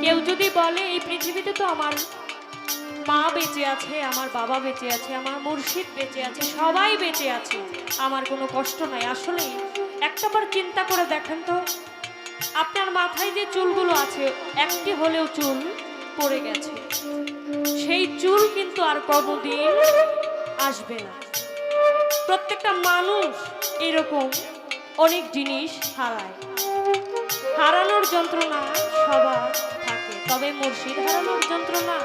কেউ যদি বলে এই পৃথিবীতে তো আমার মা বেঁচে আছে, আমার বাবা বেঁচে আছে, আমার মুর্শিদ বেঁচে আছে, সবাই বেঁচে আছে, আমার কোনো কষ্ট নাই। আসলে একটাবার চিন্তা করে দেখেন তো, আপনার মাথায় যে চুলগুলো আছে একটি হলেও চুল পড়ে গেছে, সেই চুল কিন্তু আর কোনোদিন আসবে না। প্রত্যেকটা মানুষ এরকম অনেক জিনিস হারায়, হারানোর যন্ত্রণা সবার থাকে, তবে মুর্শিদ হারানোর যন্ত্রণা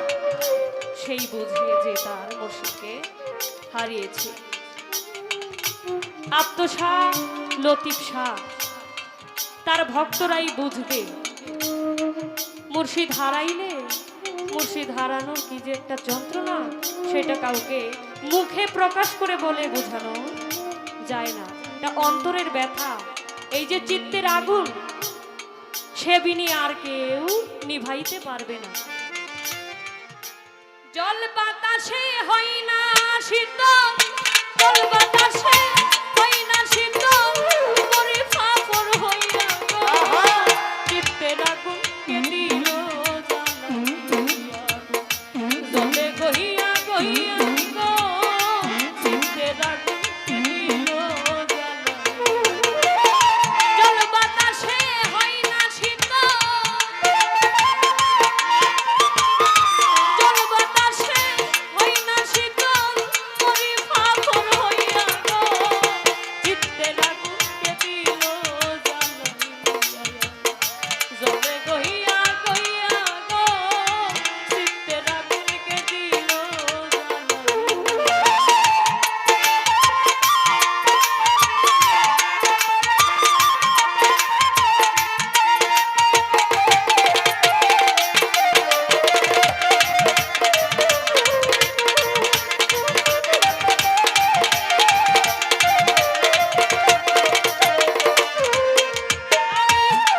সেই বুঝে যে তার মুর্শিদকে হারিয়েছে। আব্দ শাহ, লতিফ শাহ তার ভক্তরাই বুঝবে মুর্শিদ হারাইলে, মুর্শিদ হারানোর কি যে একটা যন্ত্রণা, সেটা কাউকে মুখে প্রকাশ করে বলে বোঝানো যায় না। এটা অন্তরের ব্যথা। এই যে চিত্তের আগুন, সে বিনি আর কেউ নিভাইতে পারবে না। জল বাতাসে হয় না শীতল, জল বাতাসে হয় না শীতল, মরে ফাফর হইয়া গো চিত্তের আগুন কে দিল জ্বালাইয়া, জলে গহিয়া গহিয়া গো চিত্তের আগুন কে দিল জ্বালাইয়া। জল বাতাসে হয় না শীতল, জল বাতাসে হয় না শীতল, মরে ফাফর হইয়া গো চিত্তের আগুন কে দিল জ্বালাইয়া, জলে গহিয়া গহিয়া গো চিত্তের আগুন কে দিল জ্বালাইয়া।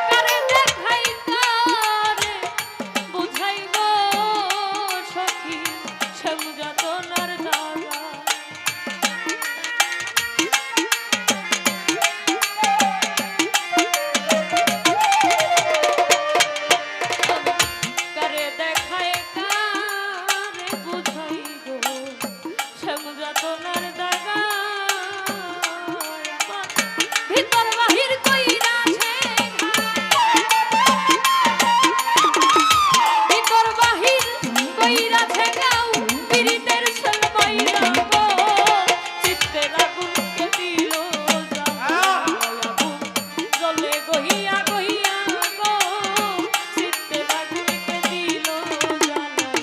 কারে দেখাই কারে বুঝাইব সখী সমুযাতনার দাগা, কারে দেখাই কারে বুঝাইব সমুযাতনার দাগা, আমার ভিতর বাহির কইরাছে ভিতর বাহির কইরাছে গাও পীড়িতের সলমাইরা গো চিত্তের আগুন কে দিল জ্বালাইয়া, জলে গহিয়া গহিয়া গো চিত্তের আগুন কে দিল জ্বালাইয়া।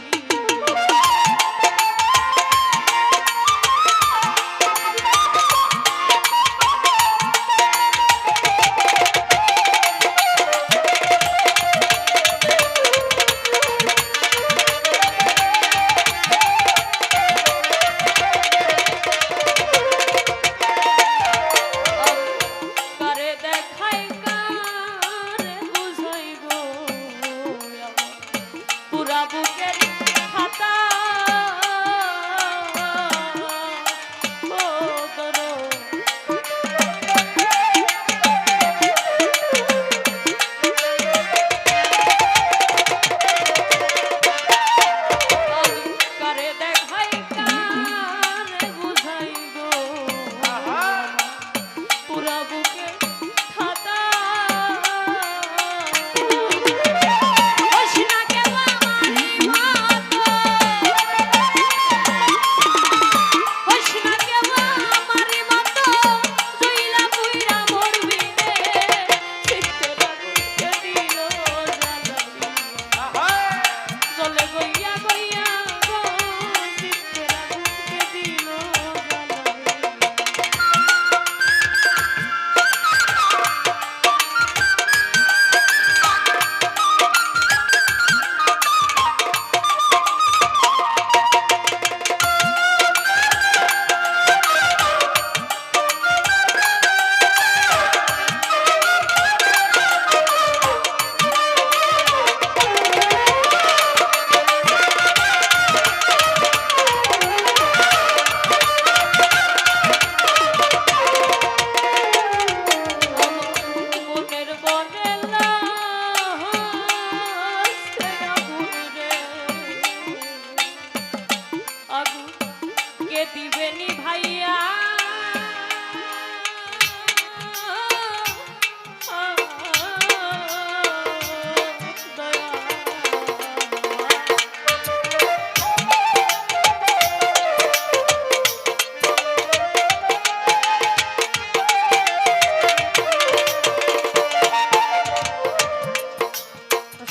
কারে দেখাই কারে বুঝাইব পুরা বুকের খাতা, ও দরো কারে দেখাই কারে বুঝাইব পুরা বুকে খাতা, হইস না কেন আমার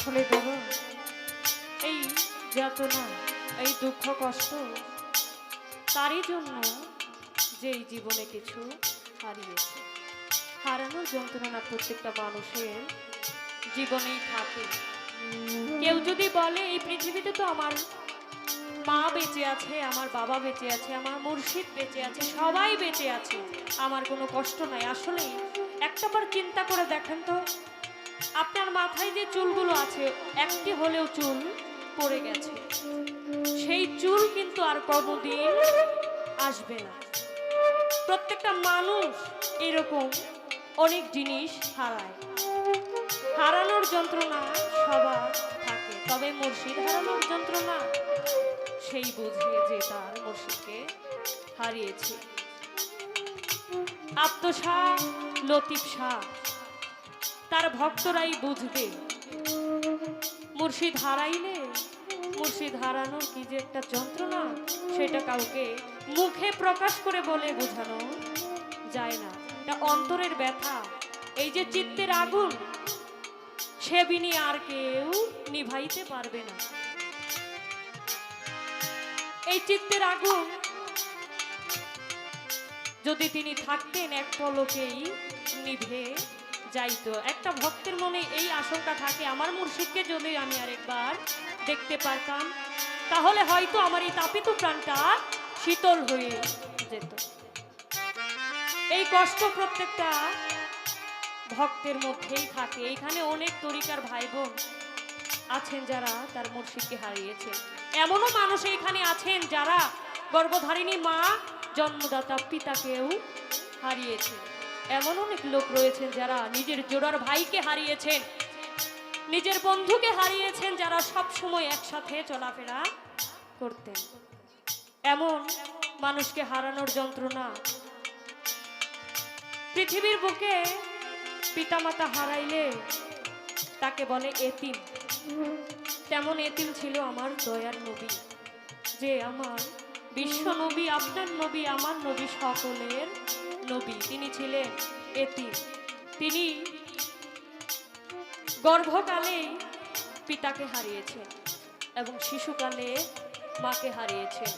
আসলে দাদা, এই যাতনা, এই দুঃখ কষ্ট তারই জন্য যে এই জীবনে কিছু হারিয়েছে। হারানোর যন্ত্রণা প্রত্যেকটা মানুষের জীবনেই থাকে। কেউ যদি বলে এই পৃথিবীতে তো আমার মা বেঁচে আছে, আমার বাবা বেঁচে আছে, আমার মুর্শিদ বেঁচে আছে, সবাই বেঁচে আছে, আমার কোনো কষ্ট নাই, আসলে একটাবার চিন্তা করে দেখেন তো, আপনার মাথায় যে চুলগুলো আছে একটি হলেও চুল পড়ে গেছে, সেই চুল কিন্তু আর কোনোদিন আসবে না। প্রত্যেকটা মানুষ এরকম অনেক জিনিস হারায়। হারানোর যন্ত্রণা সবার থাকে, তবে মুর্শিদ হারানোর যন্ত্রণা সেই বুঝে যে তার মুর্শিদকে হারিয়েছে। আব্দ শাহ, লতিফ শাহ, তার ভক্তরাই বুঝবে মুর্শিদ হারাইলে, মুর্শিদ হারানোর কি যে একটা যন্ত্রণা, সেটা কাউকে মুখে প্রকাশ করে বলে বোঝানো যায় না। এটা অন্তরের ব্যথা। এই যে চিত্তের আগুন, সে বিনি আর কেউ নিভাইতে পারবে না। এই চিত্তের আগুন যদি তিনি থাকতেন এক পলকেই নিভে যাইতো। একটা ভক্তের মনে এই আশঙ্কা থাকে, আমার মুর্শিদকে যদি আমি আরেকবার দেখতে পারতাম তাহলে হয়তো আমার এই তাপিত প্রাণটা শীতল হয়ে যেত। এই কষ্ট প্রত্যেকটা ভক্তের মধ্যেই থাকে। এখানে অনেক তরিকার ভাই বোন আছেন যারা তার মুর্শিদকে হারিয়েছেন। এমনও মানুষ এখানে আছেন যারা গর্ভধারিণী মা, জন্মদাতা পিতাকেও হারিয়েছেন। এমন অনেক লোক রয়েছেন যারা নিজের জোড়ার ভাইকে হারিয়েছেন, নিজের বন্ধুকে হারিয়েছেন, যারা সব সময় একসাথে চলাফেরা করতেন। এমন মানুষকে হারানোর যন্ত্রণা, পৃথিবীর বুকে পিতামাতা হারাইলে তাকে বলে এতিম। তেমন এতিম ছিল আমার দয়ার নবী, যে আমার বিশ্ব নবী, আপনার নবী, আমার নবী, সকলের নবী। তিনি ছিলেন এতিম। তিনি গর্ভকালে পিতাকে হারিয়েছেন এবং শিশুকালে মাকে হারিয়েছেন।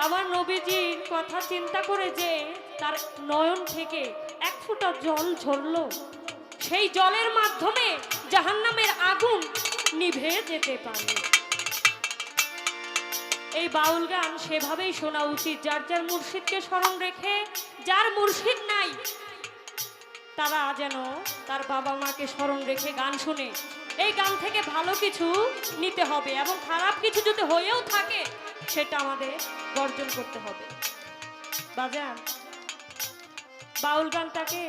আমার নবীজির কথা চিন্তা করে যে তার নয়ন থেকে এক ফোঁটা জল ঝরলো, সেই জলের মাধ্যমে জাহান্নামের আগুন নিভে যেতে পারে। এই বাউল গান সেভাবেই শোনা উচিত। যার যার মুর্শিদকে স্মরণ রেখে, যার মুর্শিদ নাই তারা যেন তার বাবা মাকে স্মরণ রেখে গান শুনে। এই গান থেকে ভালো কিছু নিতে হবে এবং খারাপ কিছু যদি হয়েও থাকে সেটা আমাদের বর্জন করতে হবে। বাজান, বাউল গানটাকে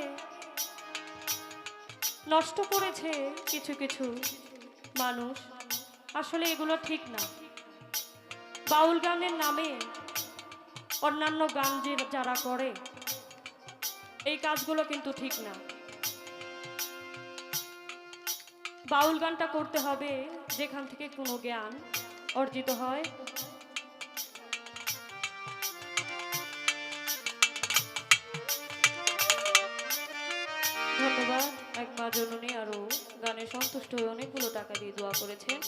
নষ্ট করেছে কিছু কিছু মানুষ, আসলে এগুলো ঠিক না। বাউল গানের নামে অন্যান্য গান যে যারা করে এই কাজগুলো কিন্তু ঠিক না। বাউল গানটা করতে হবে যেখান থেকে কোনো জ্ঞান অর্জিত হয়। ধন্যবাদ। এক মা জননী আরো গানে সন্তুষ্ট হয়ে অনেকগুলো টাকা দিয়ে দোয়া করেছেন।